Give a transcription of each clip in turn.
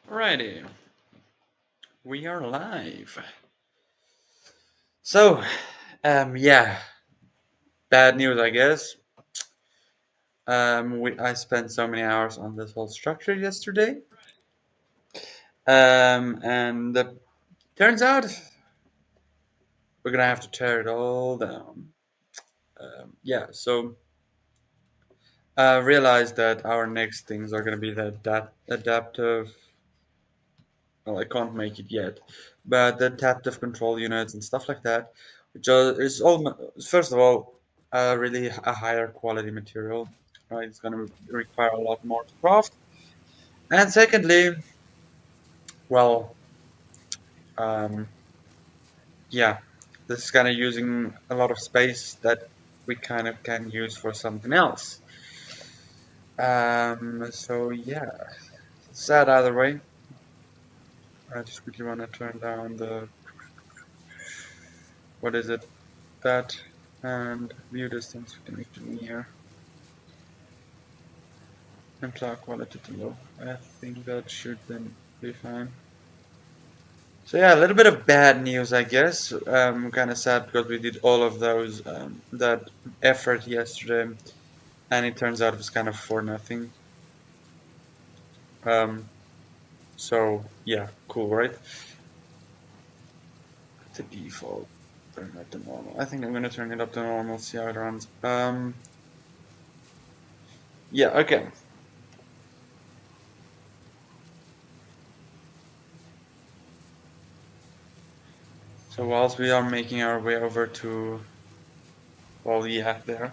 Alrighty, we are live. So, yeah, bad news, I guess. I spent so many hours on this whole structure yesterday, and turns out we're gonna have to tear it all down. Yeah, so I realized that our next things are gonna be the adaptive. Well, I can't make it yet, but the adaptive control units and stuff like that, which is all first of all really a higher quality material, right? It's going to require a lot more to craft, and secondly, well, um, yeah, this is kind of using a lot of space that we kind of can use for something else. So yeah, sad either way. I just quickly want to turn down the what is it that and view distance we can make to near. And clock quality to low. I think that should then be fine. So yeah, a little bit of bad news, I guess. Kind of sad because we did all of those that effort yesterday, and it turns out it was kind of for nothing. Um, so yeah, cool, right? The default, turn that to normal. I think I'm gonna turn it up to normal, see how it runs. Yeah, okay. So whilst we are making our way over to, well, yeah, there.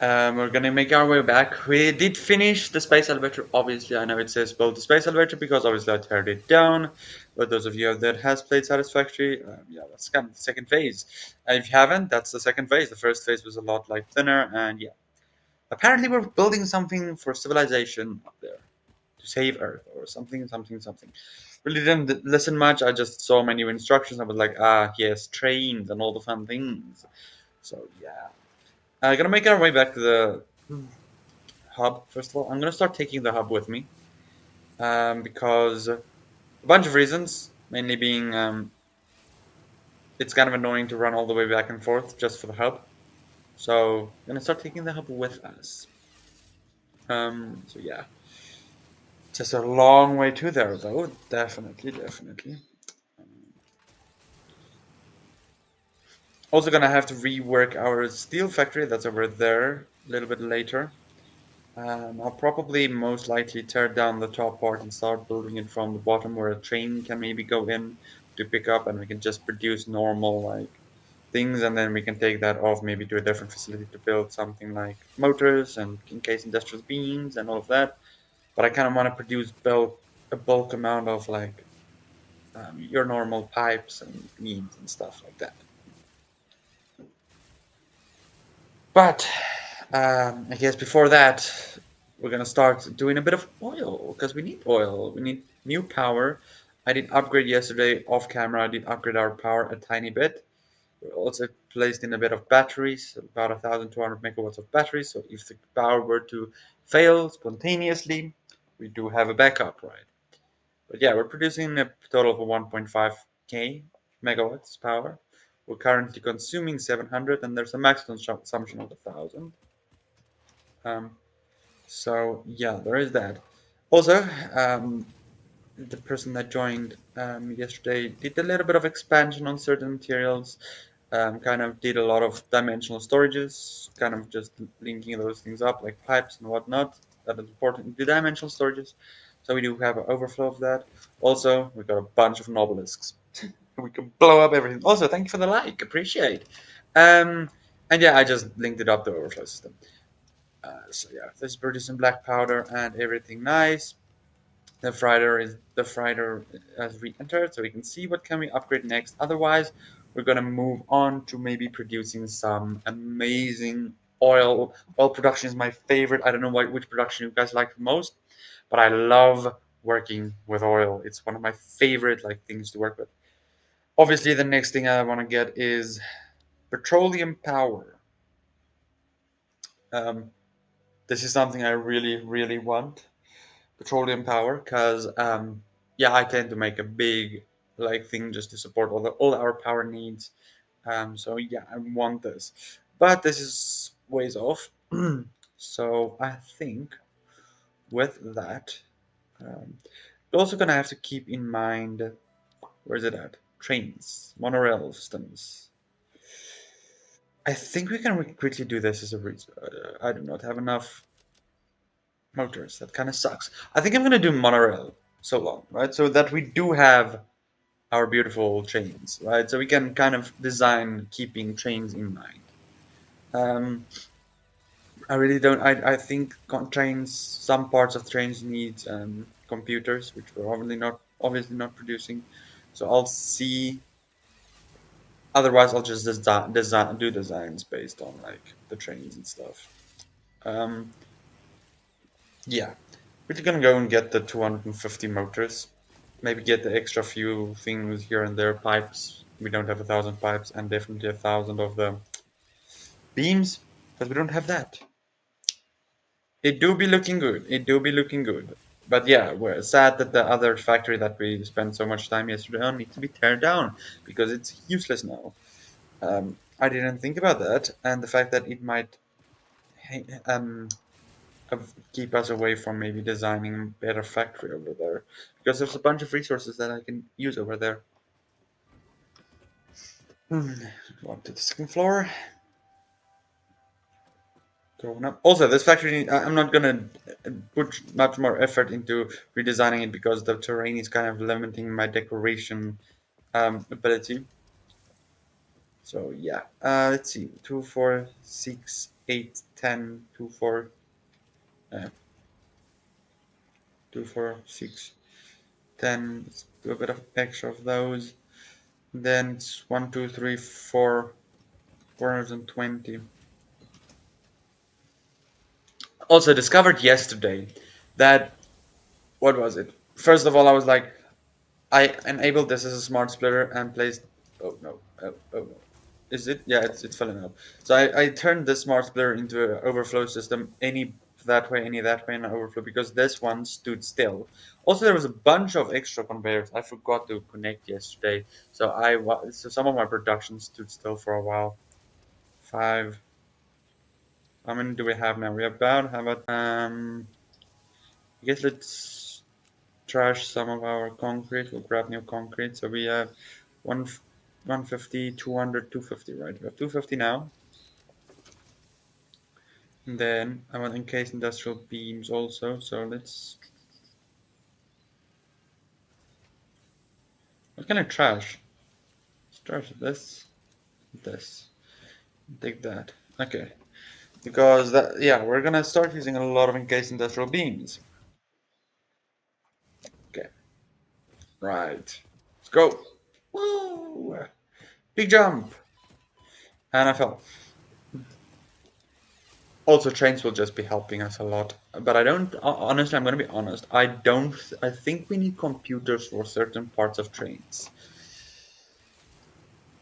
We're gonna make our way back. We did finish the space elevator. Obviously, I know it says build the space elevator because obviously I teared it down. But those of you that has played Satisfactory, yeah, that's kind of the second phase. And if you haven't, that's the second phase. The first phase was a lot like thinner, and yeah, apparently we're building something for civilization up there to save Earth or something, something, something. Really didn't listen much. I just saw many instructions. I was like, ah, yes, trains and all the fun things. So yeah, gonna make our way back to the hub. First of all, I'm gonna start taking the hub with me because a bunch of reasons, mainly being it's kind of annoying to run all the way back and forth just for the hub. So I'm gonna start taking the hub with us. So yeah, just a long way to there though. Definitely, definitely. Also gonna have to rework our steel factory that's over there a little bit later. I'll probably most likely tear down the top part and start building it from the bottom where a train can maybe go in to pick up and we can just produce normal like things and then we can take that off maybe to a different facility to build something like motors and in case industrial beams and all of that. But I kind of want to produce a bulk amount of like your normal pipes and beams and stuff like that. But I guess before that, we're gonna start doing a bit of oil because we need oil. We need new power. I did upgrade yesterday off camera. I did upgrade our power a tiny bit. We also placed in a bit of batteries, about 1,200 megawatts of batteries. So if the power were to fail spontaneously, we do have a backup, right? But yeah, we're producing a total of 1.5k megawatts power. We're currently consuming 700, and there's a max consumption of 1,000. Um, so yeah, there is that. Also, the person that joined yesterday did a little bit of expansion on certain materials. Kind of did a lot of dimensional storages, kind of just linking those things up like pipes and whatnot. That is important. The dimensional storages. So we do have an overflow of that. Also, we got a bunch of nobelisks. We can blow up everything. Also, thank you for the like, appreciate. Um, and yeah, I just linked it up the overflow system. So yeah, this is producing black powder and everything nice. The freighter has re-entered, so we can see what can we upgrade next. Otherwise, we're gonna move on to maybe producing some amazing oil. Oil production is my favorite. I don't know which production you guys like the most, but I love working with oil. It's one of my favorite like things to work with. Obviously, the next thing I want to get is petroleum power. Um, this is something I really, really want. petroleum power, because yeah, I tend to make a big like thing just to support all our power needs. So yeah, I want this, but this is ways off. So I think with that, we're also gonna have to keep in mind, where is it at? Trains, monorail systems. I think we can quickly do this as a reason. I do not have enough motors. That kind of sucks. I think I'm gonna do monorail so long, right? So that we do have our beautiful trains, right? So we can kind of design keeping trains in mind. Um, I really don't. I think trains. Some parts of trains need computers, which we're obviously not producing. So I'll see. Otherwise, I'll just do designs based on like the trains and stuff. Um, yeah, we're just gonna go and get the 250 motors. Maybe get the extra few things here and there, pipes. We don't have 1,000 pipes, and definitely 1,000 of the beams, because we don't have that. It do be looking good. It do be looking good. But yeah, we're sad that the other factory that we spent so much time yesterday on needs to be teared down because it's useless now. I didn't think about that, and the fact that it might um, keep us away from maybe designing a better factory over there, because there's a bunch of resources that I can use over there. Hmm. Go up to the second floor. Going up. Also, this factory, I'm not gonna put much more effort into redesigning it because the terrain is kind of limiting my decoration ability. So yeah, let's see, 2, 4, 6, 8, 10, 2, 4, 2, 4, 6, 10. Let's do a bit of extra of those. Then it's 1, 2, 3, 4, 420. Also discovered yesterday that, what was it? First of all, I was like, I enabled this as a smart splitter and placed. Oh no! Oh no! Is it? Yeah, it's filling up. So I turned this smart splitter into an overflow system. Any that way, any that way, and an overflow because this one stood still. Also, there was a bunch of extra conveyors I forgot to connect yesterday. So so some of my production stood still for a while. Five. How many do we have now? We have about how about I guess let's trash some of our concrete. We'll grab new concrete. So we have one 150, 200, 250, right? We have 250 now. And then I want encased industrial beams also. So what kind of trash? Let's trash this. Take that. Okay. Because that, yeah, we're gonna start using a lot of encased industrial beams. Okay. Right. Let's go. Woo! Big jump. And I fell. Also, trains will just be helping us a lot. But I don't, honestly, I'm going to be honest. I think we need computers for certain parts of trains.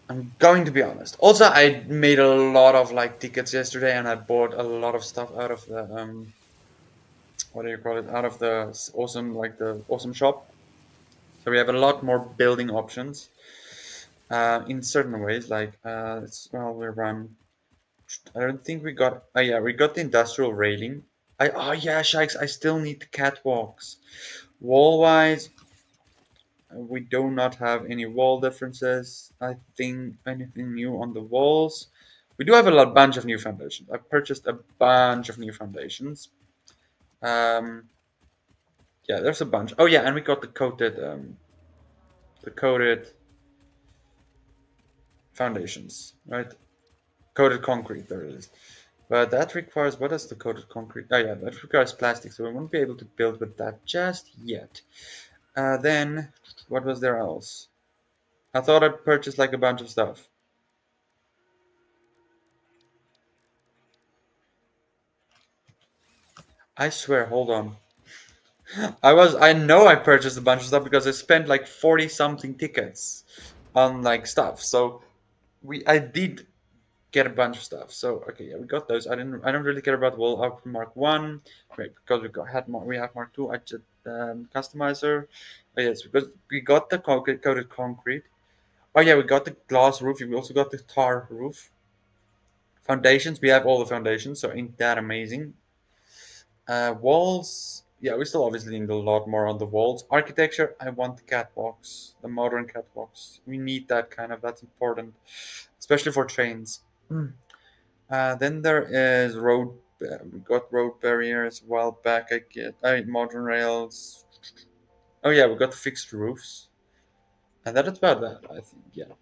I'm going to be honest. Also, I made a lot of like tickets yesterday and I bought a lot of stuff out of the, what do you call it? Out of the the awesome shop. So we have a lot more building options, in certain ways. Well, we run. I don't think we got. Oh yeah, we got the industrial railing. Oh yeah, Shikes. I still need the catwalks. Wall wise, we do not have any wall differences. I think anything new on the walls. We do have a bunch of new foundations. I purchased a bunch of new foundations. Um, yeah, there's a bunch. Oh yeah, and we got the coated foundations, right? Coated concrete. There it is. But that requires, what is the coated concrete? Oh yeah, that requires plastic, so we won't be able to build with that just yet. Then, what was there else? I thought I purchased like a bunch of stuff. I swear, hold on. I know I purchased a bunch of stuff because I spent like 40 something tickets on like stuff. So I did get a bunch of stuff. So okay, yeah, we got those. I don't really care about wool up Mark 1 because we have Mark 2. I just customizer. Oh, yes, because we got the coated concrete. Oh yeah, we got the glass roof. We also got the tar roof. Foundations, we have all the foundations, so ain't that amazing? Walls, yeah, we still obviously need a lot more on the walls. Architecture, I want the catwalks, the modern catwalks. We need that kind of, that's important, especially for trains. Mm. Then there is road, we got road barriers a while back. Modern rails. Oh yeah, we got fixed roofs. And that is about that, I think, yeah.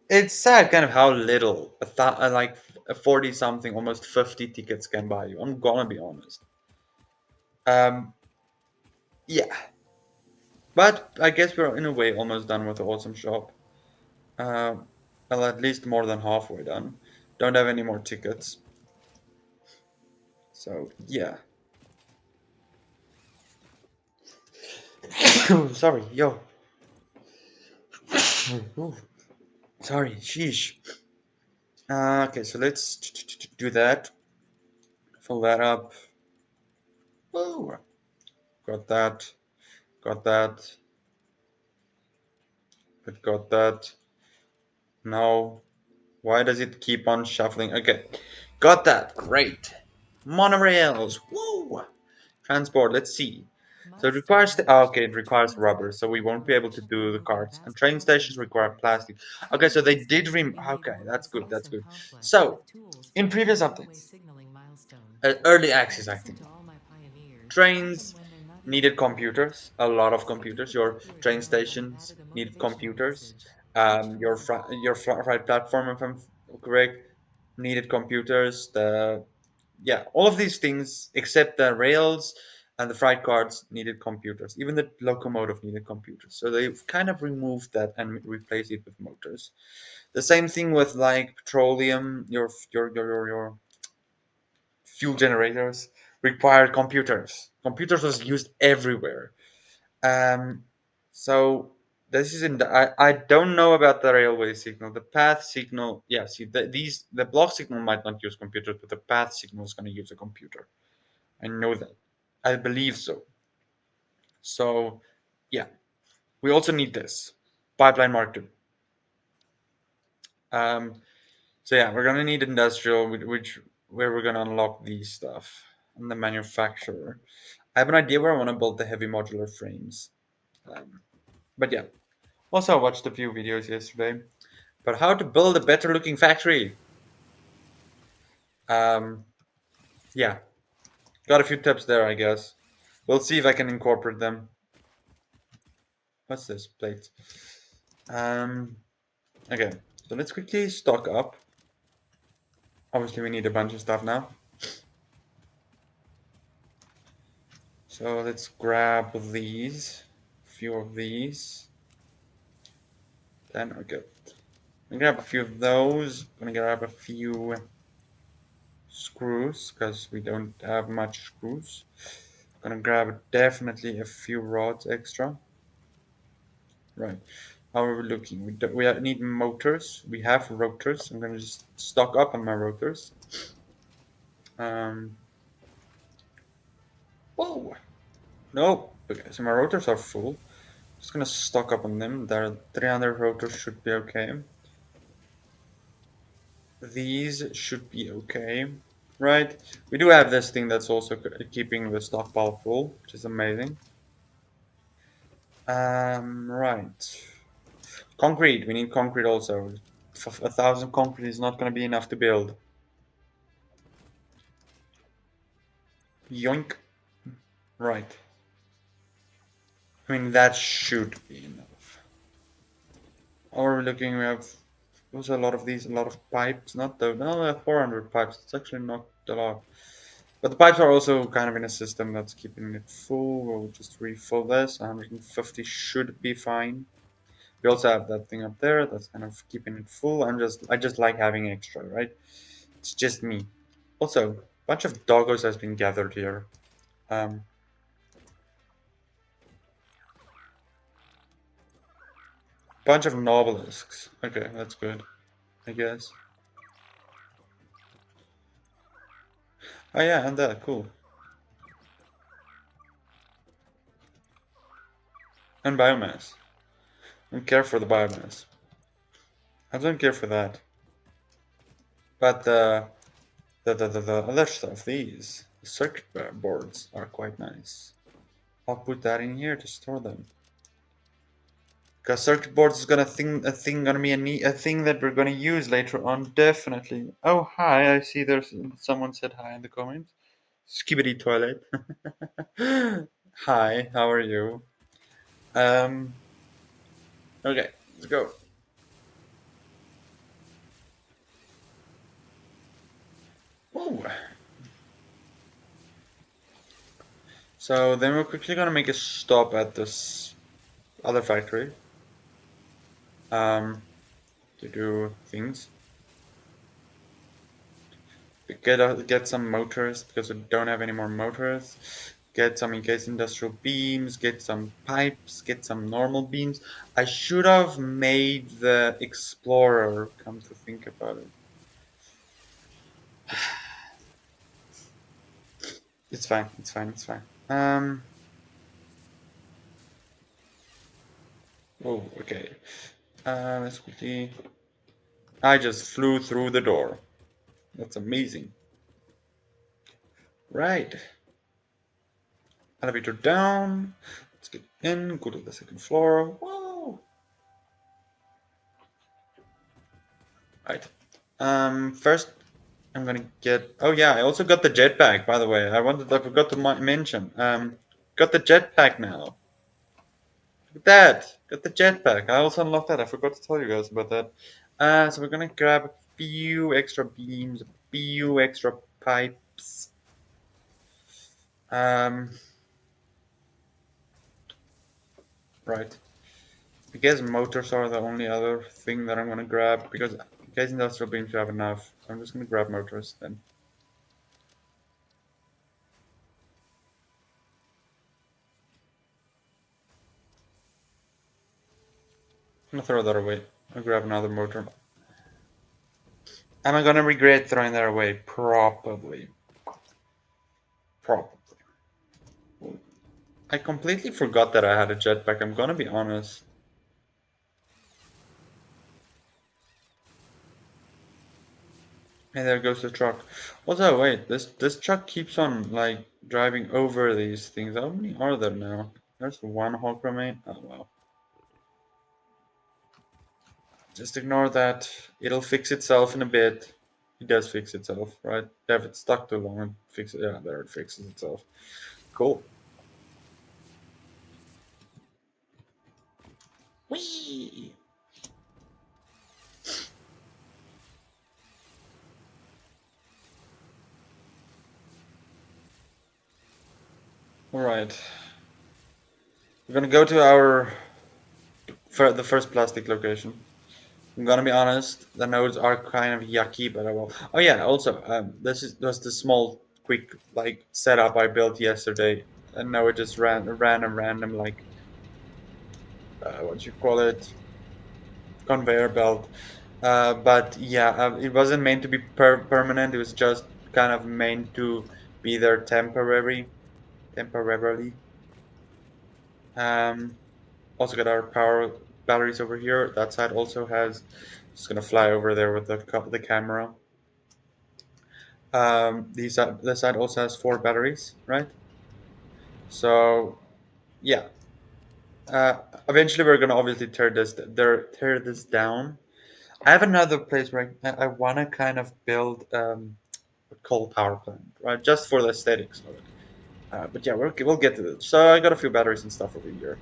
It's sad kind of how little like 40 something, almost 50 tickets can buy you. I'm gonna be honest. Um, yeah, but I guess we're in a way almost done with the awesome shop. Um, well, at least more than halfway done. Don't have any more tickets. So yeah. Sorry, yo. Ooh, sorry, sheesh. Okay, so let's do that. Fill that up. Oh, got that. Got that. Got that. No. Why does it keep on shuffling? Okay, got that. Great. Monorails. Woo! Transport. Let's see. So it requires the. Oh, okay, it requires rubber, so we won't be able to do the carts. And train stations require plastic. Okay, so they did Okay, that's good. That's good. So in previous updates, early access, I think. Trains needed computers, a lot of computers. Your train stations needed computers. Freight platform, if I'm correct, needed computers. All of these things except the rails and the freight cars needed computers. Even the locomotive needed computers. So they've kind of removed that and replaced it with motors. The same thing with like petroleum. Your fuel generators required computers. Computers was used everywhere. Um, so this is in the, I don't know about the railway signal. The path signal, yeah. See, the block signal might not use computers, but the path signal is going to use a computer. I know that. I believe so. So, yeah. We also need this pipeline Mark II. Um, so yeah, we're gonna need industrial, which where we're gonna unlock these stuff and the manufacturer. I have an idea where I want to build the heavy modular frames. Um, but yeah, also I watched a few videos yesterday about how to build a better looking factory. Um, yeah, got a few tips there, I guess. We'll see if I can incorporate them. What's this plate? Um, okay, so let's quickly stock up. Obviously, we need a bunch of stuff now. So let's grab these, a few of these. Then okay, I'm gonna grab a few of those. I'm gonna grab a few screws because we don't have much screws. I'm gonna grab definitely a few rods extra. Right. How are we looking? We need motors. We have rotors. I'm gonna just stock up on my rotors. Um. Whoa. No. Okay. So my rotors are full. Just gonna stock up on them. There, 300 rotors should be okay. These should be okay, right? We do have this thing that's also keeping the stockpile full, which is amazing. Right. Concrete. We need concrete also. 1,000 concrete is not going to be enough to build. Yoink. Right. I mean, that should be enough. Or we're looking, we have also a lot of these, a lot of pipes. Not the, no, 400 pipes. It's actually not a lot. But the pipes are also kind of in a system that's keeping it full. We'll just refill this. 150 should be fine. We also have that thing up there that's kind of keeping it full. I just like having extra, right? It's just me. Also, a bunch of doggos has been gathered here. Um, Bunch of nobelisks. Okay, that's good. I guess. Oh yeah, and that, cool. And biomass. I don't care for the biomass. I don't care for that. But the other stuff, these circuit boards are quite nice. I'll put that in here to store them. Because circuit boards is gonna be a thing that we're gonna use later on, definitely. Oh hi, I see there's someone said hi in the comments. Skibidi toilet. Hi, how are you? Um, okay, let's go. Ooh. So then we're quickly gonna make a stop at this other factory. Um, to do things. Get some motors because we don't have any more motors. Get some encased industrial beams. Get some pipes. Get some normal beams. I should have made the Explorer. Come to think about it, it's fine. It's fine. It's fine. Oh, okay. Let's quickly. I just flew through the door. That's amazing. Right. Elevator down. Let's get in. Go to the second floor. Whoa. Right. First I'm gonna get. Oh yeah, I also got the jetpack. By the way, I forgot to mention. Got the jetpack now. Look at that. Got the jetpack. I also unlocked that. I forgot to tell you guys about that. So we're gonna grab a few extra beams, a few extra pipes. Um, right. I guess motors are the only other thing that I'm gonna grab because I guess industrial beams we have enough. So I'm just gonna grab motors then. I'm gonna throw that away. I'll grab another motor. Am I gonna regret throwing that away? Probably. Probably. I completely forgot that I had a jetpack, I'm gonna be honest. And there goes the truck. Also, wait, this truck keeps on like driving over these things. How many are there now? There's one Hulk remain. Oh wow. Just ignore that. It'll fix itself in a bit. It does fix itself, right? If it's stuck too long, it fixes. Yeah, there it fixes itself. Cool. Whee! All right. We're gonna go to our for the first plastic location. I'm gonna be honest, the nodes are kind of yucky, but I will. Oh yeah, also, was the small, quick like setup I built yesterday, and now it just ran a random like what you call it, conveyor belt. But yeah, it wasn't meant to be permanent. It was just kind of meant to be there temporarily. Um, Also got our power batteries over here. That side also has. Just gonna fly over there with the camera. This side also has four batteries, right? So yeah, uh, eventually we're gonna obviously tear this down. I have another place where I wanna kind of build a coal power plant, right? Just for the aesthetics of it. But yeah, we'll get to it. So I got a few batteries and stuff over here.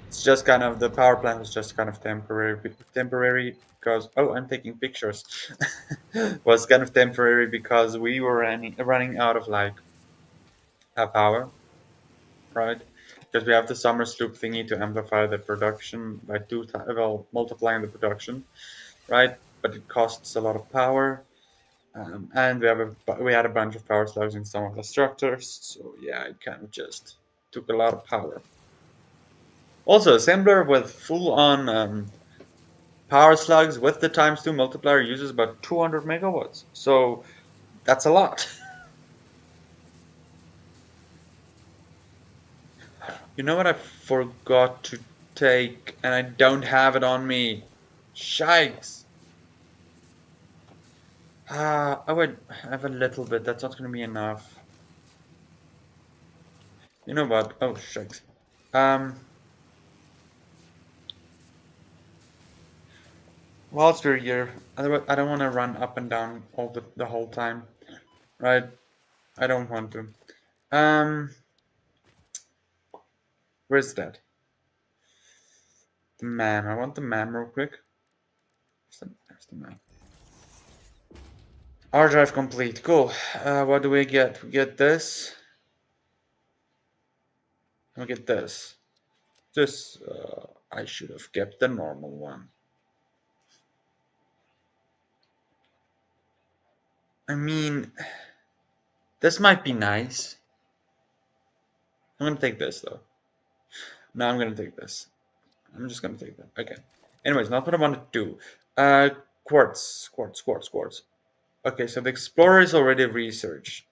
It's just kind of the power plant was just kind of temporary because oh, I'm taking pictures. Was kind of temporary because we were running out of like power, right? Because we have the summer sloop thingy to amplify the production by two times, well, multiplying the production, right? But it costs a lot of power, and we had a bunch of power slugs in some of the structures, so yeah, it kind of just took a lot of power. Also, assembler with full-on Power slugs with the times 2 multiplier uses about 200 megawatts. So that's a lot. You know what I forgot to take and I don't have it on me? Shikes. I would have a little bit. That's not going to be enough. You know what? Oh, shikes. Um, whilst we're here, I don't want to run up and down all the whole time, right? I don't want to. Um, where's that? The man. I want the man real quick. There's the man. R drive complete. Cool. What do we get? We get this. We get this. This. I should have kept the normal one. I mean, this might be nice. I'm gonna take this though. No, I'm gonna take this. I'm just gonna take that. Okay. Anyways, not what I want to do. Quartz. Okay, so the explorer is already researched.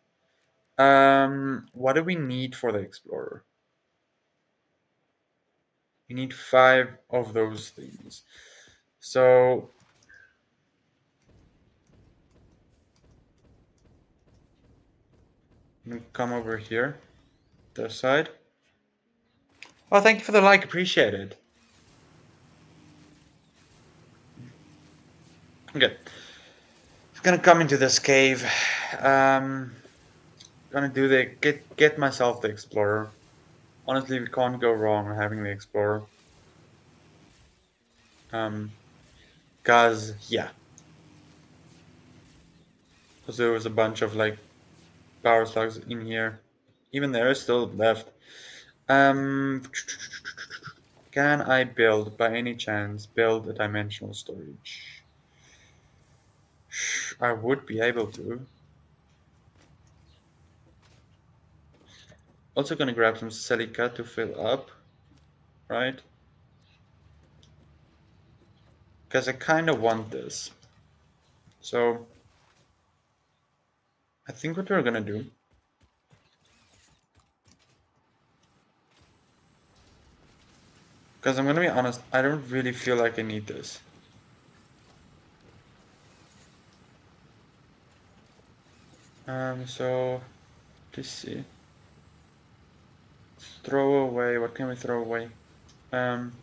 What do we need for the explorer? We need 5 of those things. So we come over here, this side. Oh, thank you for the like, appreciate it. Okay, I'm gonna come into this cave. Um, gonna do the get myself the explorer. Honestly, we can't go wrong having the explorer. Um, cause yeah, cause there was a bunch of like power slugs in here. Even there is still left. Um, can I build by any chance build a dimensional storage? I would be able to. Also gonna grab some silica to fill up, right? Because I kind of want this. So I think what we're gonna do, because I'm gonna be honest, I don't really feel like I need this. So let's see. Throw away. What can we throw away? Um,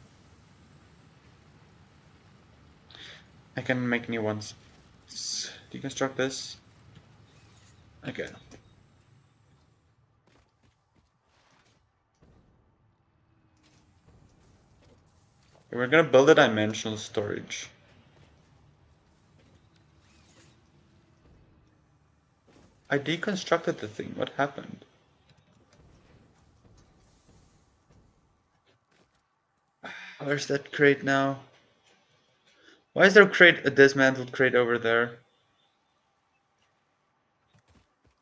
I can make new ones. Let's deconstruct this. Okay. We're gonna build a dimensional storage. I deconstructed the thing. What happened? Where's that crate now? Why is there a dismantled crate over there?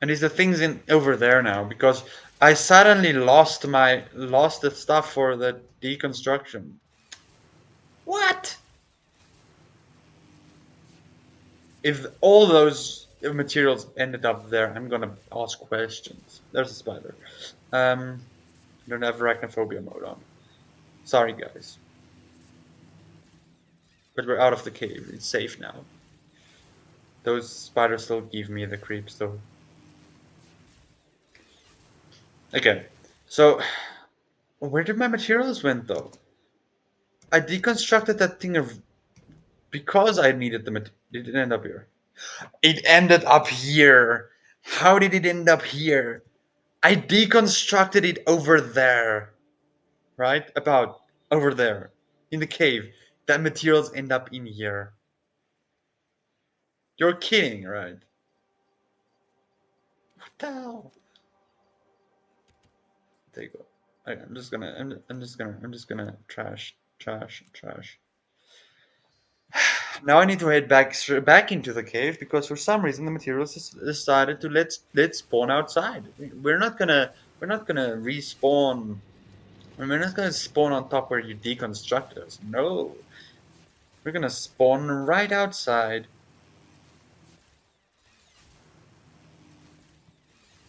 And is the things in over there now? Because I suddenly lost the stuff for the deconstruction. What? If all those materials ended up there, I'm gonna ask questions. There's a spider. I don't have arachnophobia mode on. Sorry guys. But we're out of the cave. It's safe now. Those spiders still give me the creeps though. Okay. So where did my materials went though? I deconstructed that thing of because I needed them. It didn't end up here. It ended up here. How did it end up here? I deconstructed it over there. Right? About over there. In the cave. That materials end up in here. You're kidding, right? What the hell? There you go. I'm just gonna trash. Now I need to head back into the cave because for some reason the materials decided to let's spawn outside. We're not gonna respawn. We're not gonna spawn on top where you deconstructed us. No. We're gonna spawn right outside.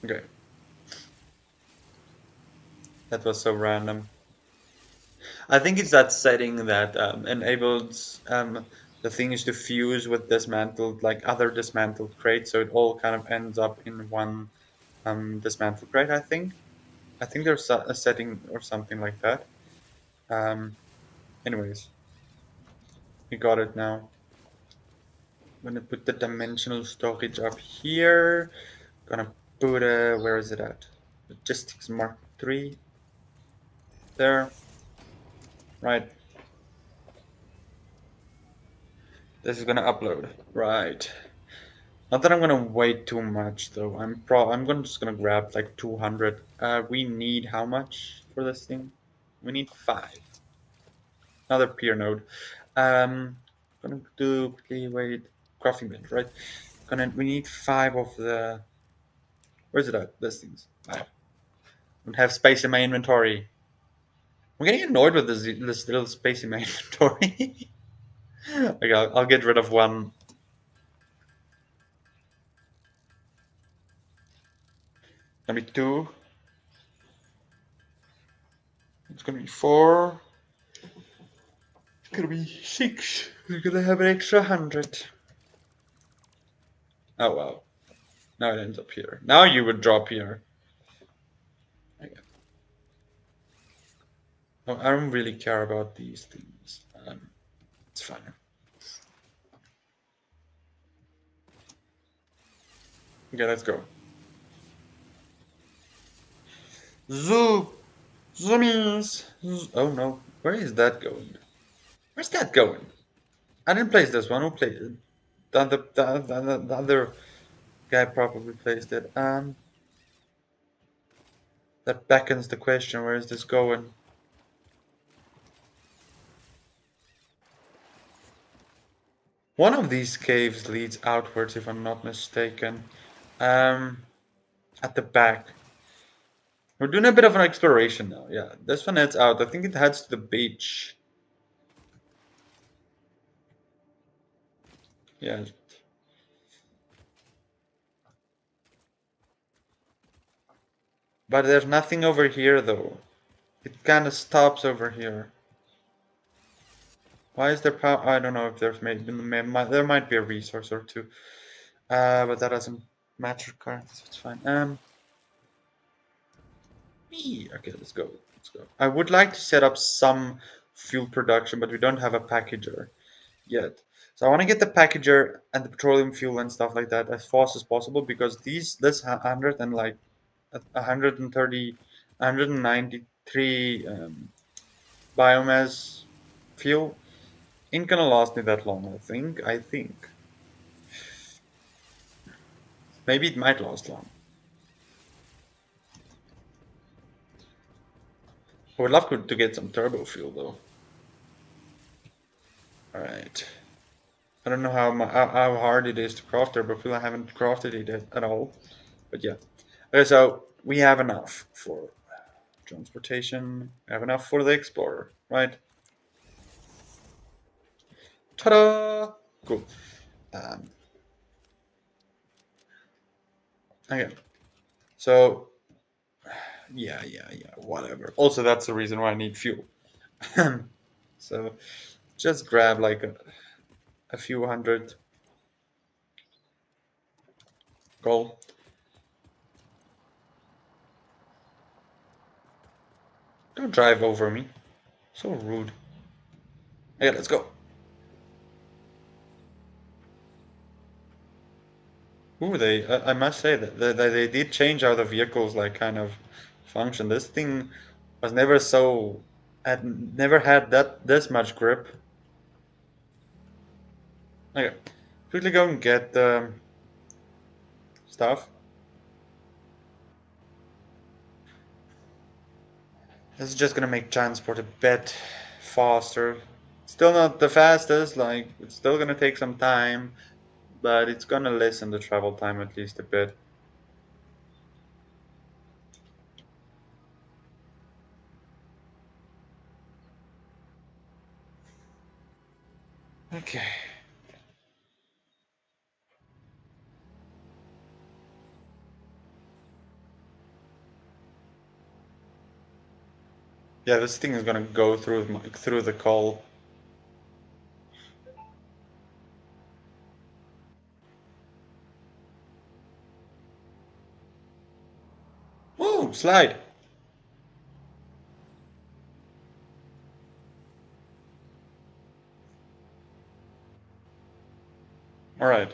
Okay, that was so random. I think it's that setting that enables the things to fuse with dismantled, like other dismantled crates, so it all kind of ends up in one dismantled crate. I think there's a setting or something like that. Um, anyways, we got it now. I'm gonna put the dimensional storage up here. Gonna put where is it at? Logistics Mark 3 there. Right. This is gonna upload. Right. Not that I'm gonna wait too much though. I'm gonna just gonna grab like 200. We need how much for this thing? We need 5. Another peer node. Gonna do quickly wait crafting bench, right? We need 5 of the where's it at? This thing's 5. I don't have space in my inventory. I'm getting annoyed with this little space in my inventory. Okay, I'll get rid of one. Gonna be 2. It's gonna be 4. It's gonna be 6. We're gonna have an extra 100. Oh wow. Now it ends up here. Now you would drop here. Okay. No, I don't really care about these things. It's fine. Okay, let's go. Zoo! Zoomies! Oh no. Where is that going? Where's that going? I didn't place this one. Who placed it? The other guy probably placed it. That beckons the question, where is this going? One of these caves leads outwards, if I'm not mistaken. Um, at the back. We're doing a bit of an exploration now. Yeah, this one heads out. I think it heads to the beach. Yeah. But there's nothing over here, though. It kind of stops over here. Why is there power? I don't know if there's maybe there might be a resource or two. But that doesn't matter currently, so it's fine. Okay, let's go. Let's go. I would like to set up some fuel production, but we don't have a packager yet. So I want to get the packager and the petroleum fuel and stuff like that as fast as possible because this 100 and like 130, 193 biomass fuel ain't gonna last me that long. I think maybe it might last long. I would love to get some turbo fuel though. All right. I don't know how hard it is to craft turbo fuel. I haven't crafted it at all. But yeah. Okay, so we have enough for transportation. We have enough for the explorer, right? Ta-da! Cool. Um, okay. So yeah, whatever. Also, that's the reason why I need fuel. So just grab like a few hundred gold. Don't drive over me. So rude. Yeah, let's go. Ooh, I must say that they did change how the vehicles like kind of function. This thing was never so had never had that this much grip. Okay, quickly go and get the stuff. This is just gonna make transport a bit faster. Still not the fastest, like it's still gonna take some time, but it's gonna lessen the travel time at least a bit. Okay. Yeah, this thing is gonna go through the coal. Woo! Slide! Alright.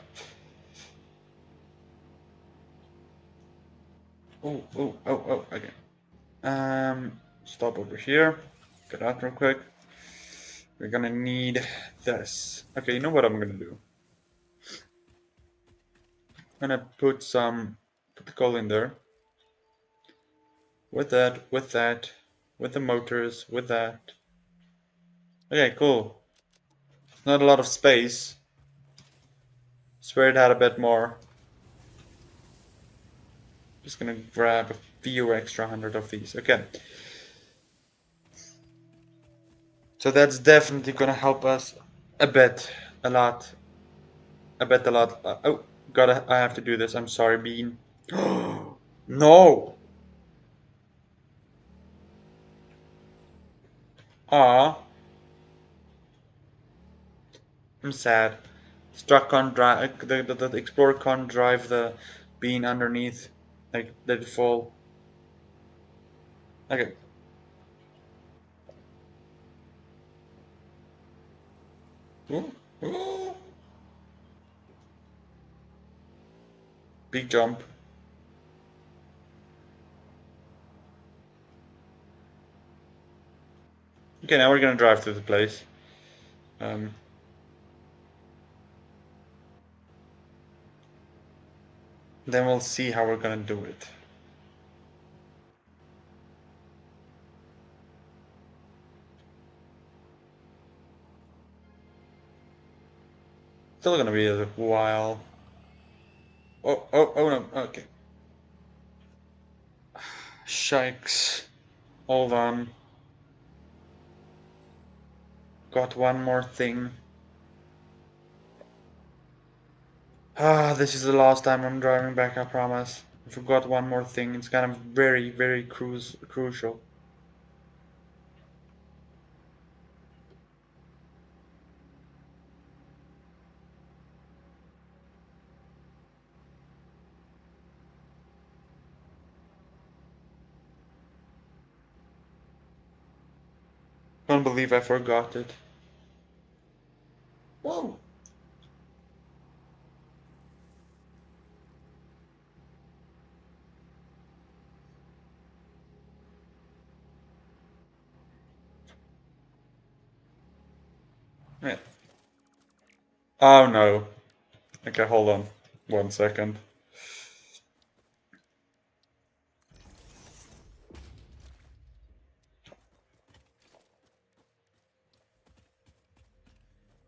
Oh, oh, oh, oh, okay. Stop over here. Get out real quick. We're gonna need this. Okay, you know what I'm gonna do? I'm gonna put the coal in there. With the motors, with that. Okay, cool. It's not a lot of space. Swear it had a bit more. Just gonna grab a few extra hundred of these. Okay. So that's definitely gonna help us a bit, a lot, a bit, a lot. Oh, I have to do this. I'm sorry, Bean. No! Aw, I'm sad. Struck can't drive. The Explorer can't drive the Bean underneath. Like, let it fall. Okay. Ooh, ooh. Big jump. Okay, now we're gonna drive through the place. Um, then we'll see how we're gonna do it. Still gonna be a while. Oh, oh, oh no. Okay. Shikes. Hold on. Got one more thing. Ah, this is the last time I'm driving back, I promise. I forgot one more thing. It's kind of very, very crucial. Can't believe I forgot it. Whoa. Yeah. Oh no. Okay, hold on. 1 second.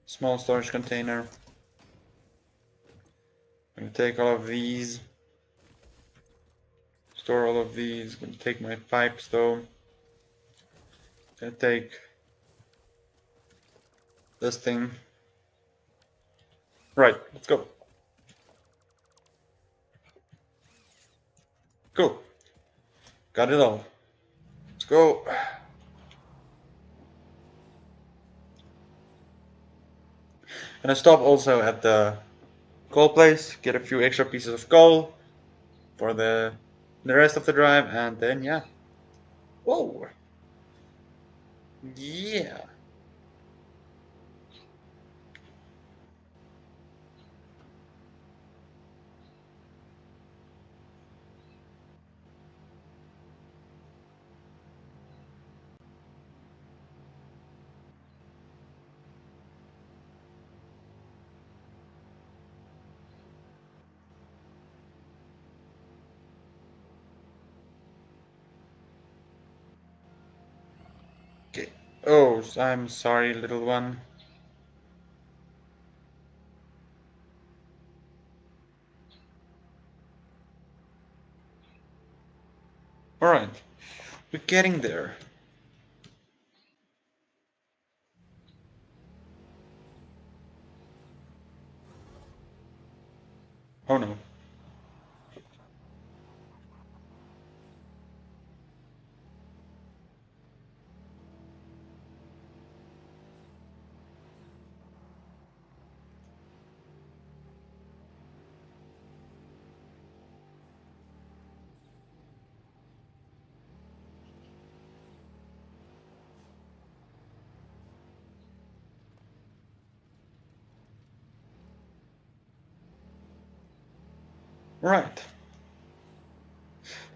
Small storage container. I'm gonna take all of these. Store all of these. Gonna take my pipes though. Gonna take this thing. Right, let's go. Cool. Got it all. Let's go. Gonna stop also at the coal place, get a few extra pieces of coal for the rest of the drive, and then yeah. Whoa. Yeah. Okay. Oh, I'm sorry, little one. Alright, we're getting there. Oh no. Right.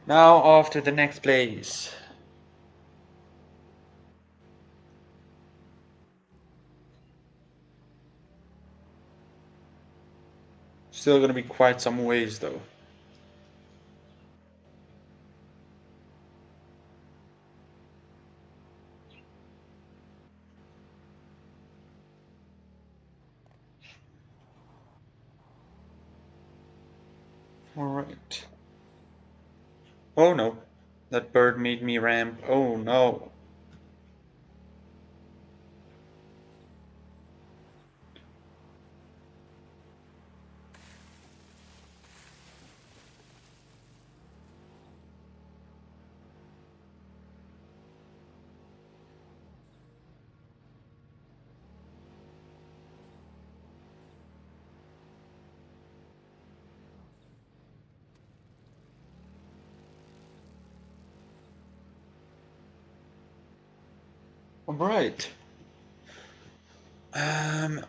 Now off to the next place. Still gonna be quite some ways though. Alright. Oh no. That bird made me ramp. Oh no. Alright. Um,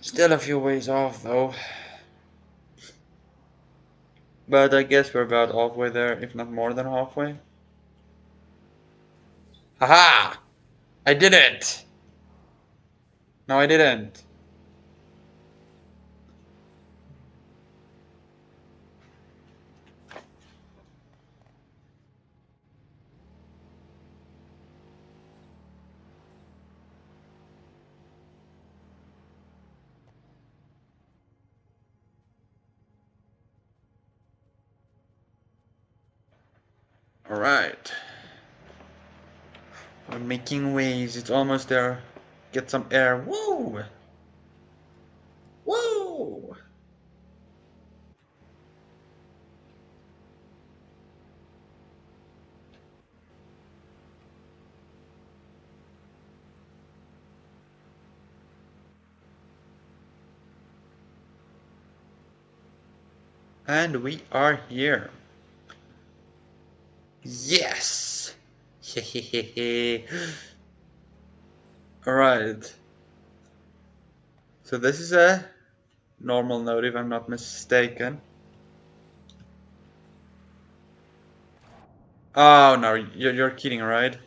Still a few ways off though. But I guess we're about halfway there, if not more than halfway. Haha! I did it! No, I didn't. Alright. We're making waves. It's almost there. Get some air. Woo! Woo! And we are here. Yes! Hehehehe. Alright. So this is a normal node if I'm not mistaken. Oh no, you're kidding, right?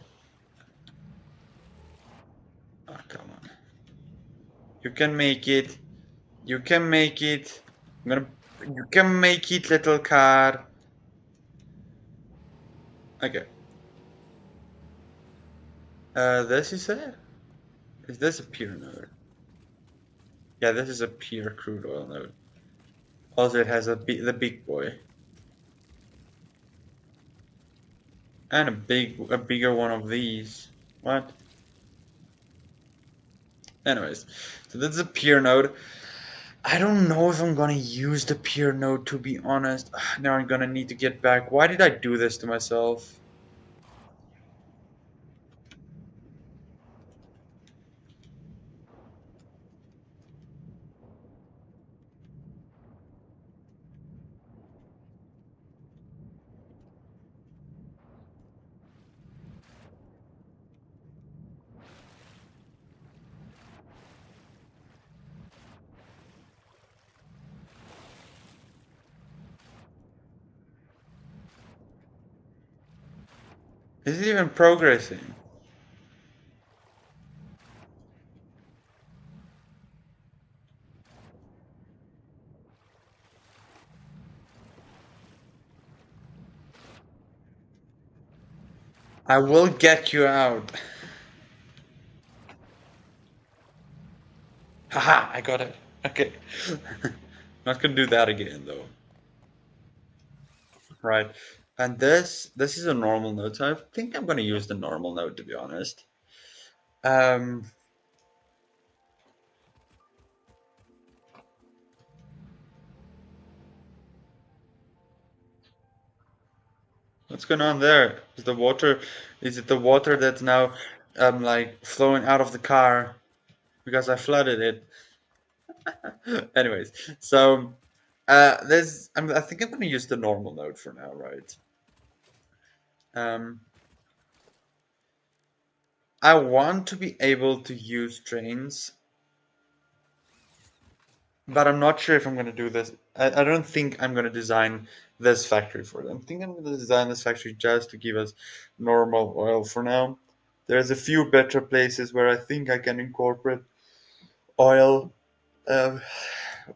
Oh, come on. You can make it. You can make it. I'm gonna. You can make it, little car. Okay. This is it. Is this a pure node? Yeah, this is a pure crude oil node. Also, it has the big boy and a bigger one of these. What? Anyways, so this is a pure node. I don't know if I'm gonna use the pure node to be honest. Now I'm gonna need to get back. Why did I do this to myself? Is it even progressing? I will get you out. Haha, I got it. Okay. Not gonna do that again though. Right. And this is a normal node, so I think I'm gonna use the normal node to be honest. Um What's going on there? Is the water, is it the water that's now like flowing out of the car because I flooded it? Anyways, so I think I'm gonna use the normal node for now, right? Um, I want to be able to use trains, but I'm not sure if I'm gonna do this. I don't think I'm gonna design this factory for it. I think I'm gonna design this factory just to give us normal oil for now. There's a few better places where I think I can incorporate oil. Um,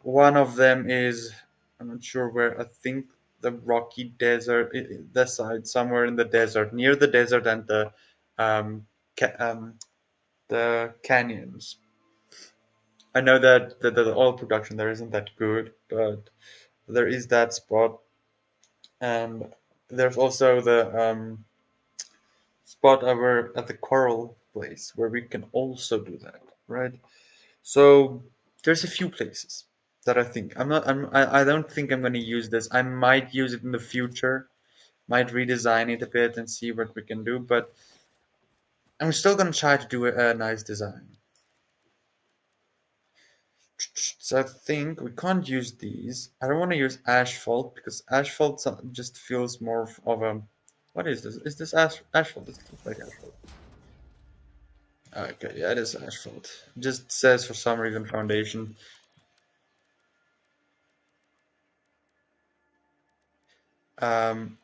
One of them is, I'm not sure where, I think the Rocky Desert, the side somewhere in the desert, near the desert and um, ca the canyons. I know that the oil production there isn't that good, but there is that spot, and there's also the spot over at the coral place where we can also do that, right? So there's a few places that I think I don't think I'm going to use this. I might use it in the future, might redesign it a bit and see what we can do, but I'm still going to try to do a nice design. So I think we can't use these. I don't want to use asphalt because asphalt just feels more of a, what is this? Is this asphalt? This looks like asphalt. Okay, yeah, it is asphalt. Just says for some reason foundation. Um,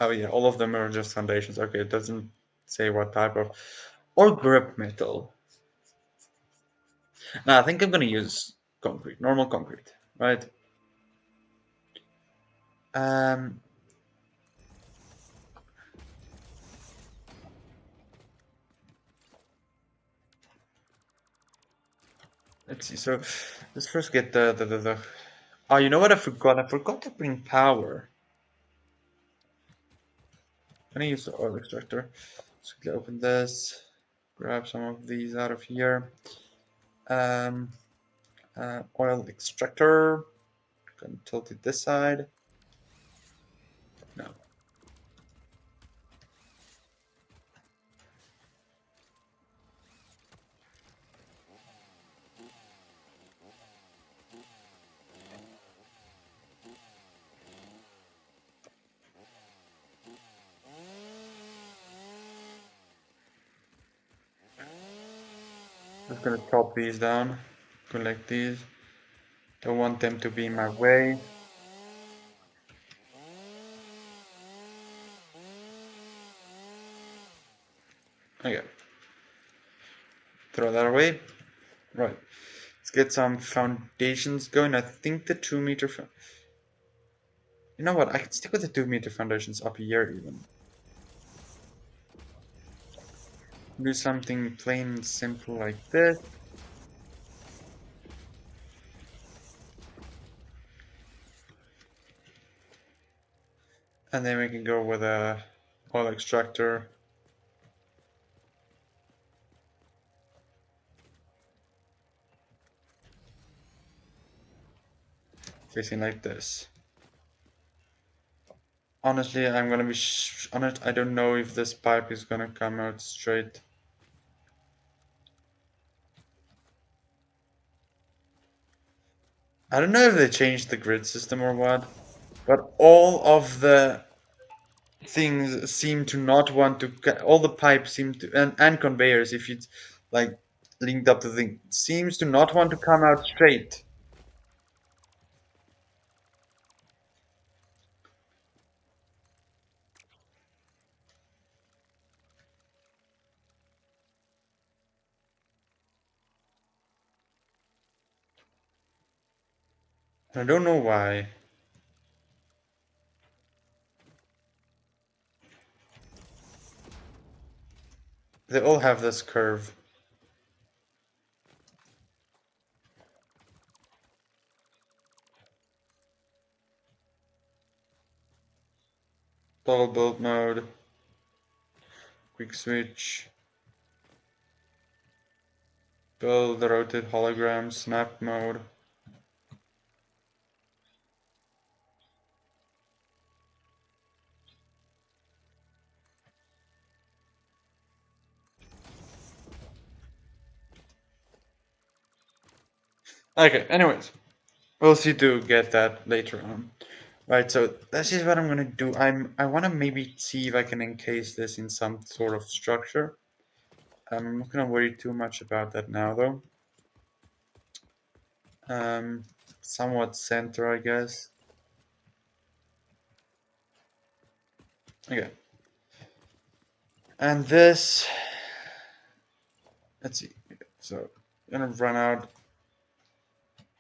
Oh yeah, all of them are just foundations. Okay, it doesn't say what type of or grip metal. Now I think I'm gonna use concrete, normal concrete, right? Um, let's see. So let's first get the. Oh, you know what I forgot? I forgot to bring power. Can I use the oil extractor? So quickly open this, grab some of these out of here. Um, oil extractor. Gonna tilt it this side. No, just gonna chop these down. Collect these. Don't want them to be in my way. Okay, throw that away. Right, let's get some foundations going. I think the 2 meter. You know what? I can stick with the 2 meter foundations up here even. Do something plain and simple like this. And then we can go with a oil extractor. Facing like this. Honestly, I'm gonna be honest. I don't know if this pipe is gonna come out straight. I don't know if they changed the grid system or what, but all of the things seem to not want to, all the pipes seem to, and conveyors, if it's like linked up to the thing, seems to not want to come out straight. I don't know why. They all have this curve. Toggle build mode, quick switch, build rotate hologram, snap mode. Okay, anyways, we'll see to get that later on. Right, so this is what I'm gonna do. I wanna maybe see if I can encase this in some sort of structure. I'm not gonna worry too much about that now though. Um, Somewhat center, I guess. Okay, and this, let's see. Okay, so I'm gonna run out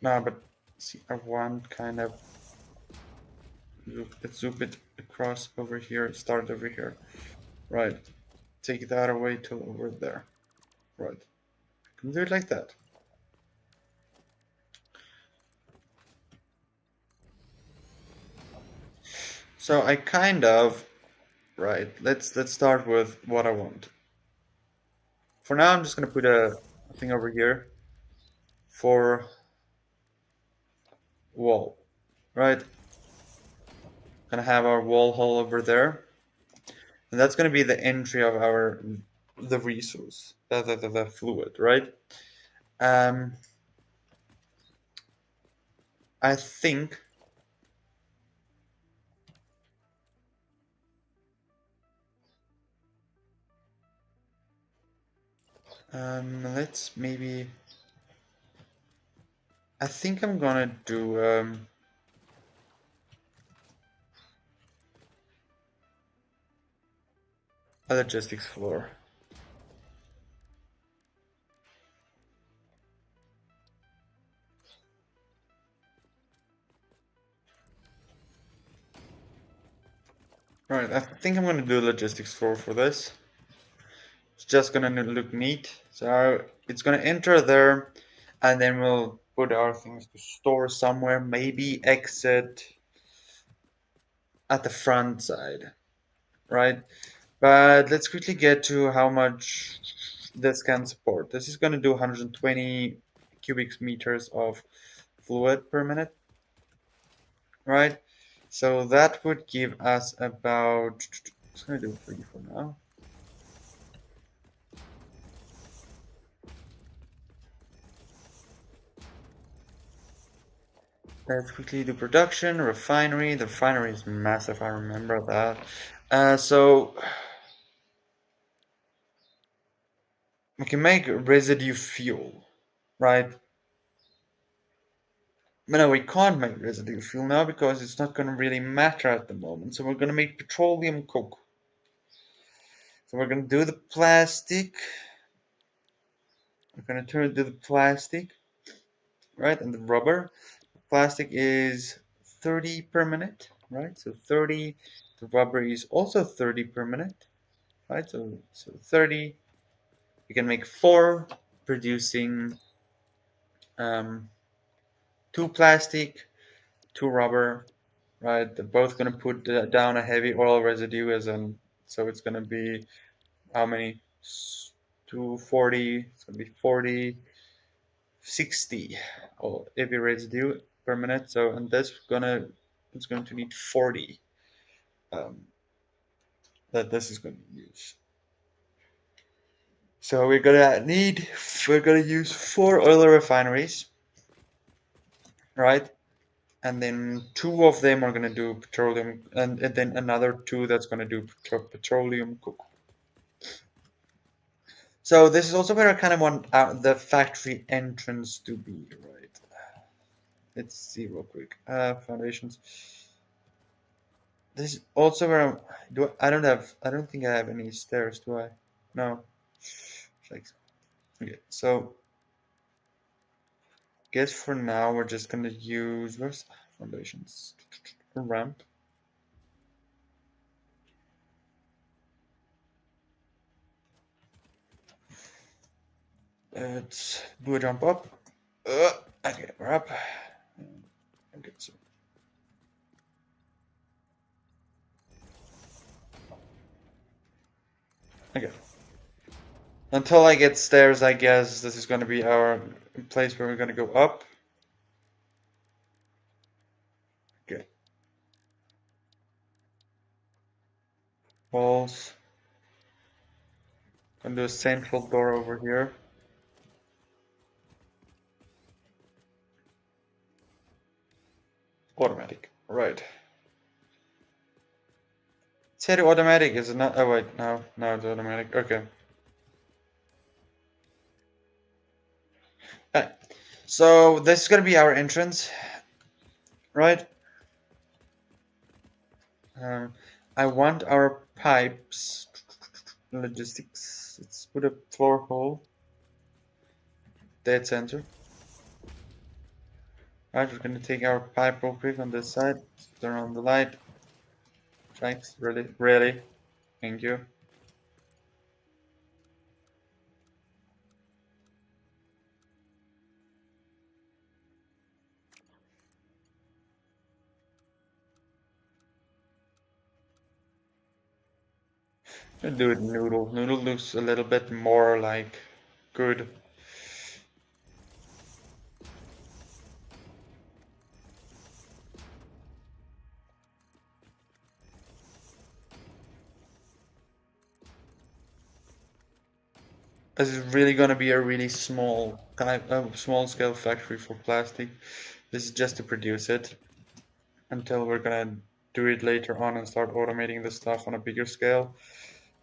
now, but see, I want kind of let's zoom it across over here, start over here. Right, take that away till over there. Right, can do it like that. So I kind of right. Let's start with what I want. For now, I'm just gonna put a thing over here for wall. Right, gonna have our wall hole over there, and that's gonna be the entry of our the resource, the fluid. Right. Um, I think let's maybe. I think I'm gonna do a logistics floor. Right, I think I'm gonna do a logistics floor for this. It's just gonna look neat. So it's gonna enter there, and then we'll put our things to store somewhere. Maybe exit at the front side, right? But let's quickly get to how much this can support. This is gonna do 120 cubic meters of fluid per minute, right? So that would give us about. It's gonna do 3 for now. Let's quickly do production, refinery. The refinery is massive, I remember that. So we can make residue fuel, right? But no, we can't make residue fuel now because it's not going to really matter at the moment. So we're going to make petroleum coke. So we're going to do the plastic. We're going to turn do the plastic, right? And the rubber. Plastic is 30 per minute, right? So 30. The rubber is also 30 per minute, right? So 30. You can make four, producing um, two plastic, two rubber, right? They're both going to put down a heavy oil residue as an, so it's going to be how many? 240, it's going to be 40, 60 oh, heavy residue per minute. So, and that's gonna, it's going to need 40 um, that this is going to use. So we're gonna use four oil refineries, right? And then two of them are going to do petroleum, and then another two that's going to do petroleum cook. So this is also where I kind of want the factory entrance to be, right? Let's see real quick. Foundations. This is also where I don't think I have any stairs, do I? No. Like, okay, so guess for now we're just gonna use where's foundations? A ramp. Let's do a jump up. Okay, we're up. Okay, so okay. Until I get stairs, I guess this is going to be our place where we're going to go up. Okay. Walls. Gonna do a central door over here. Automatic. Right. Set automatic is it not? Oh wait, no, no, it's automatic. Okay. Alright. So this is gonna be our entrance, right? Um, I want our pipes. Logistics. Let's put a floor hole. Dead center. Right, we're gonna take our pipe real quick on this side. Turn on the light. Thanks. Really, really. Thank you. I'll do it noodle. Noodle looks a little bit more like good. This is really gonna be a really small small scale factory for plastic. This is just to produce it until we're gonna do it later on and start automating the stuff on a bigger scale.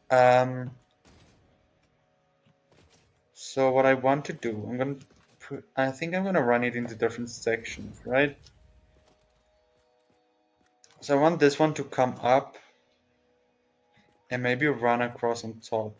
Um, so what I want to do, I think I'm gonna run it into different sections, right? So I want this one to come up and maybe run across on top.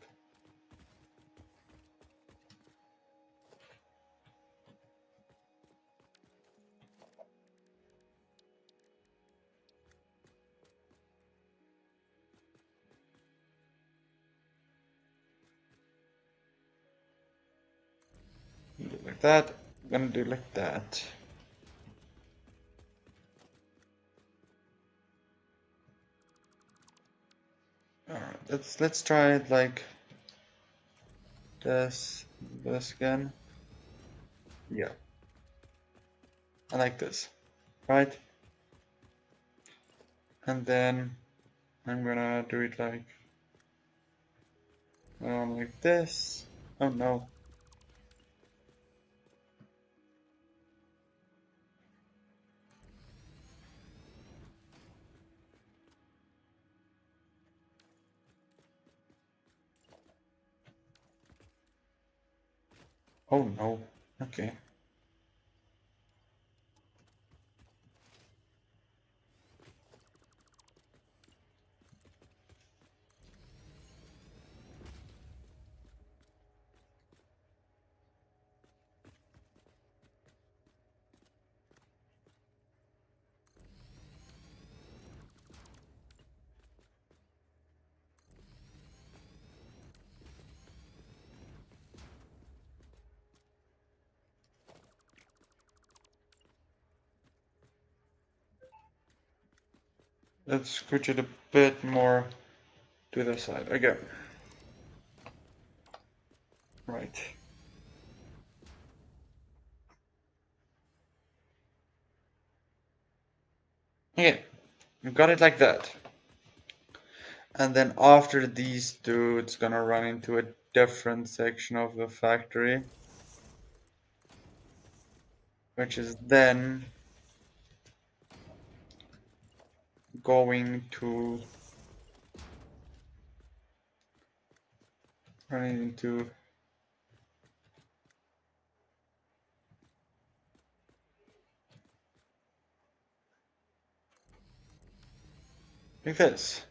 Do it like that. I'm gonna do it like that. Alright, let's try it like this again. Yeah, I like this, right? And then I'm gonna do it like this. Oh no. Oh no. Okay. Let's scooch it a bit more to the side. Okay. Right. Okay. We got it like that. And then after these two, it's gonna run into a different section of the factory, which is then going to run into like this.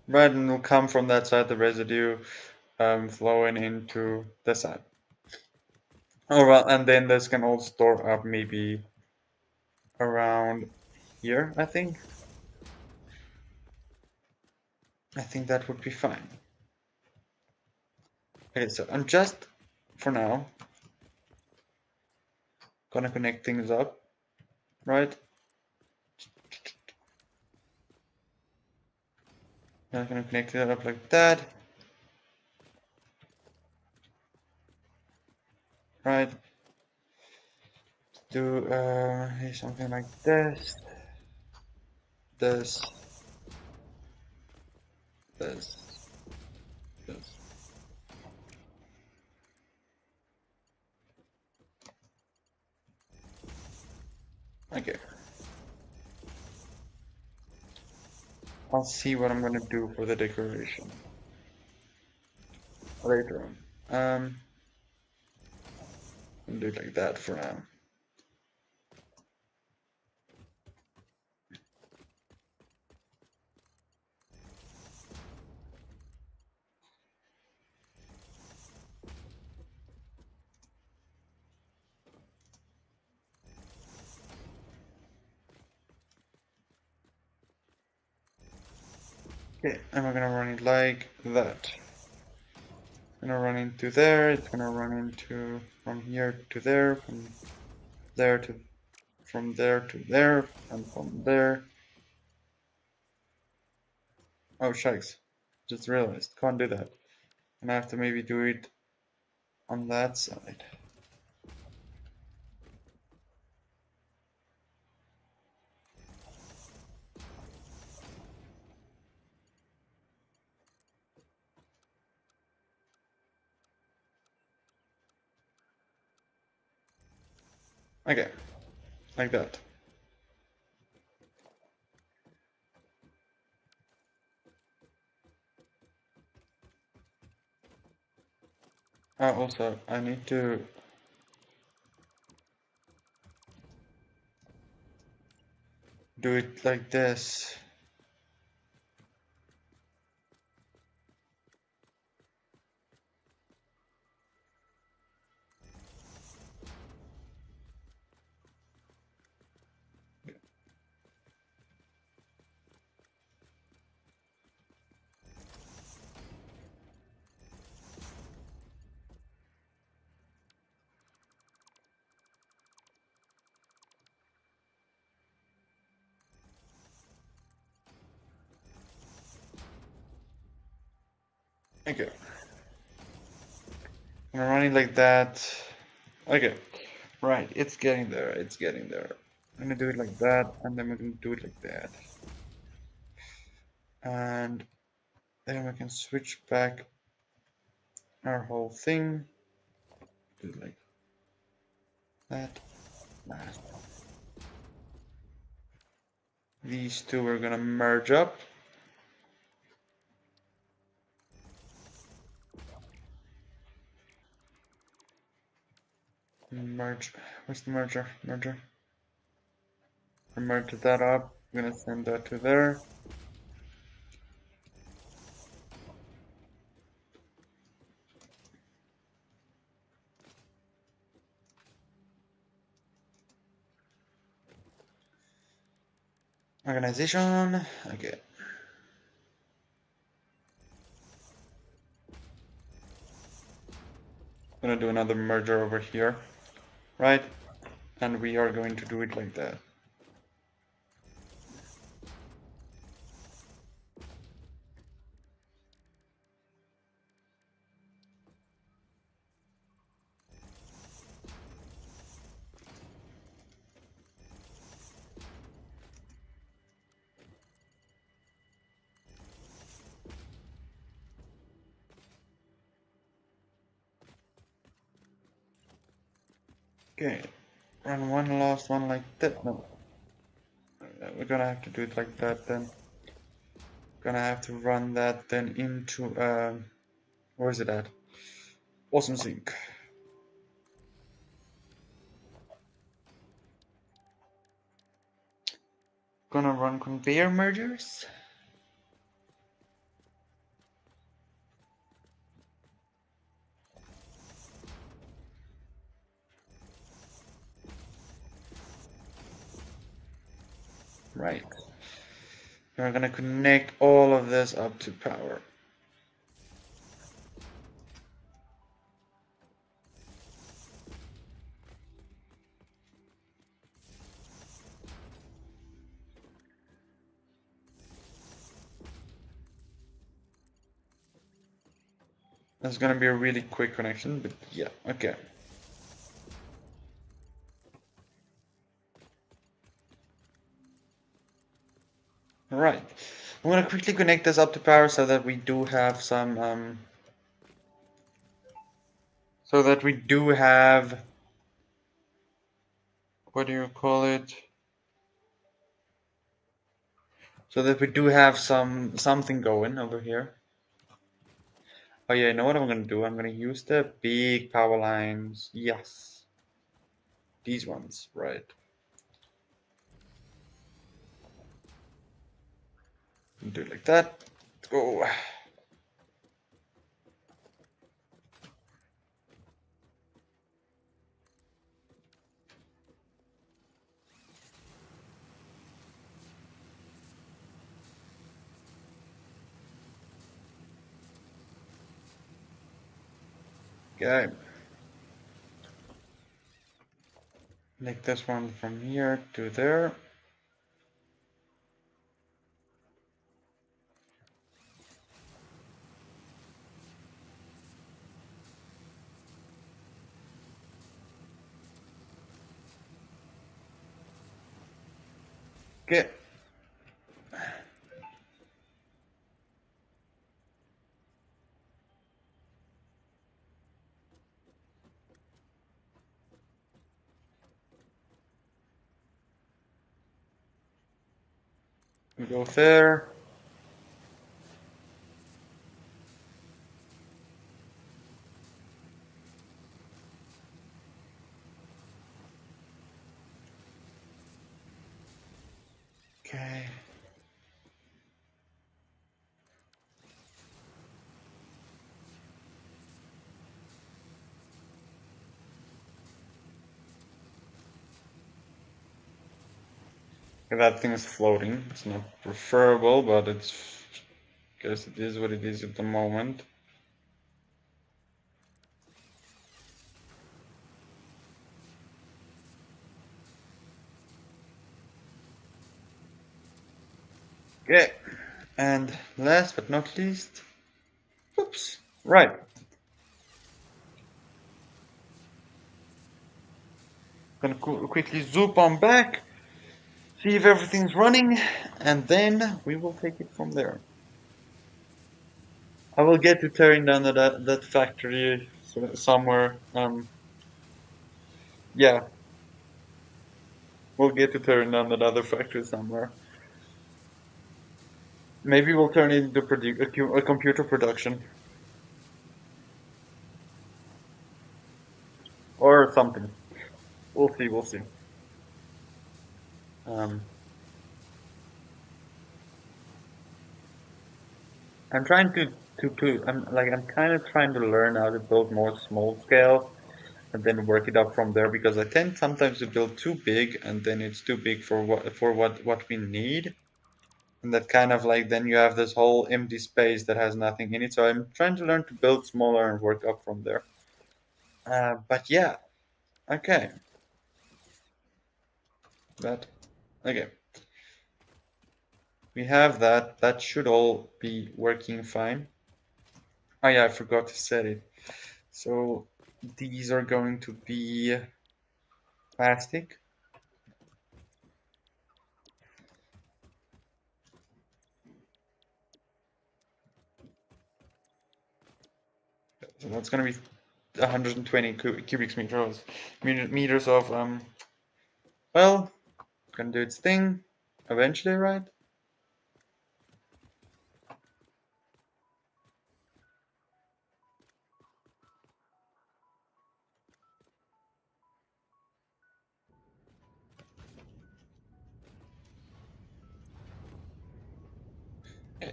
Right, and will come from that side, the residue flowing into the side. Oh well, and then this can all store up maybe around here, I think. I think that would be fine. Okay, so I'm just, for now, gonna connect things up, right? I'm gonna connect it up like that, right? Do something like this, this, this. Okay. I'll see what I'm gonna do for the decoration later on. I'll do it like that for now. Okay, and we're gonna run it like that. Gonna run into there, it's gonna run into from here to there, from there to from there to there, and from there. Oh shikes. Just realized, can't do that. And I have to maybe do it on that side. Okay, like that. Also, I need to do it like this. Okay, I'm running like that. Okay, right, it's getting there, it's getting there. I'm gonna do it like that, and then we're gonna do it like that. And then we can switch back our whole thing. Do it like that. These two are gonna merge up. Merge. Where's the merger? Merger. I merge that up. I'm gonna send that to there. Organization. Okay. Gonna do another merger over here, right? And we are going to do it like that. Okay. Run one last one like that. No. We're gonna have to do it like that then. Gonna have to run that then into where is it at? Awesome sync. Gonna run conveyor mergers. Right. We're gonna connect all of this up to power. That's gonna be a really quick connection, but yeah, okay. Alright. I'm gonna quickly connect this up to power so that we do have some so that we do have, what do you call it? so that we do have something going over here. Oh yeah, you know what I'm gonna do? I'm gonna use the big power lines. Yes, these ones, right? Do it like that. Let's go. Okay, make this one from here to there. Okay, we go there. Okay. That thing is floating. It's not preferable, but it's guess it is what it is at the moment. Okay, and last but not least, oops, right. Gonna quickly zoom on back, see if everything's running, and then we will take it from there. I will get to tearing down that factory somewhere. Yeah, we'll get to tearing down that other factory somewhere. Maybe we'll turn it into a computer production or something. We'll see. We'll see. Um, I'm trying I'm kind of trying to learn how to build more small scale and then work it up from there because I tend sometimes to build too big and then it's too big for what we need. And that kind of like then you have this whole empty space that has nothing in it. So I'm trying to learn to build smaller and work up from there. But yeah, okay. That okay. We have that. That should all be working fine. Oh yeah, I forgot to set it. So these are going to be plastic. So that's going to be 120 cubic meters of well, gonna do its thing eventually, right?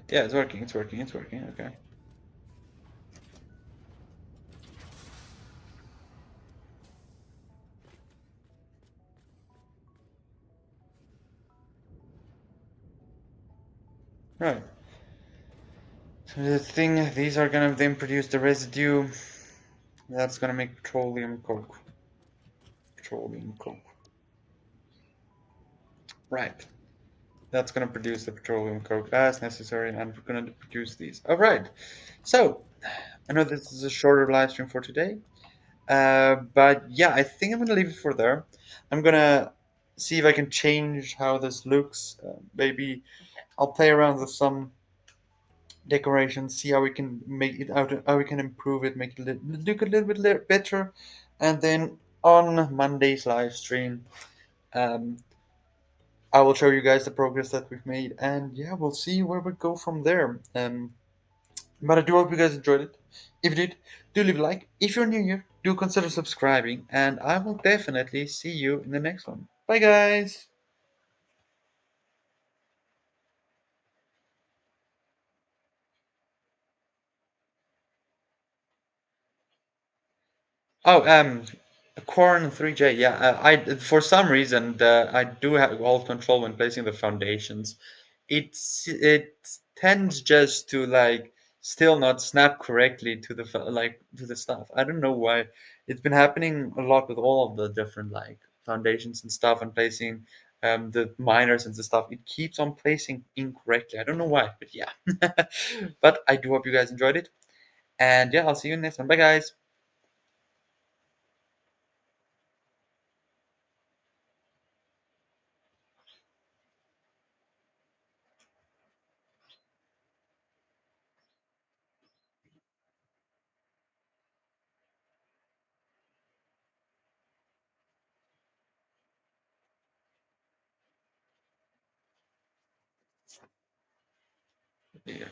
Yeah, it's working. It's working. It's working. Okay. Right. So the thing, these are gonna then produce the residue. That's gonna make petroleum coke. Petroleum coke. Right. That's gonna produce the petroleum coke as necessary, and we're gonna produce these. All right. So I know this is a shorter live stream for today, but yeah, I think I'm gonna leave it for there. I'm gonna see if I can change how this looks. Maybe I'll play around with some decorations, see how we can make it out, how we can improve it, make it look a little bit better, and then on Monday's live stream, um, I will show you guys the progress that we've made, and yeah, we'll see where we go from there. But I do hope you guys enjoyed it. If you did, do leave a like. If you're new here, do consider subscribing, and I will definitely see you in the next one. Bye, guys. Oh, Corn 3J. Yeah, I for some reason I do have all control when placing the foundations. It tends just to like still not snap correctly to the like to the stuff. I don't know why. It's been happening a lot with all of the different like foundations and stuff and placing the miners and the stuff. It keeps on placing incorrectly. I don't know why, but yeah. But I do hope you guys enjoyed it. And yeah, I'll see you in the next one. Bye, guys. Yeah.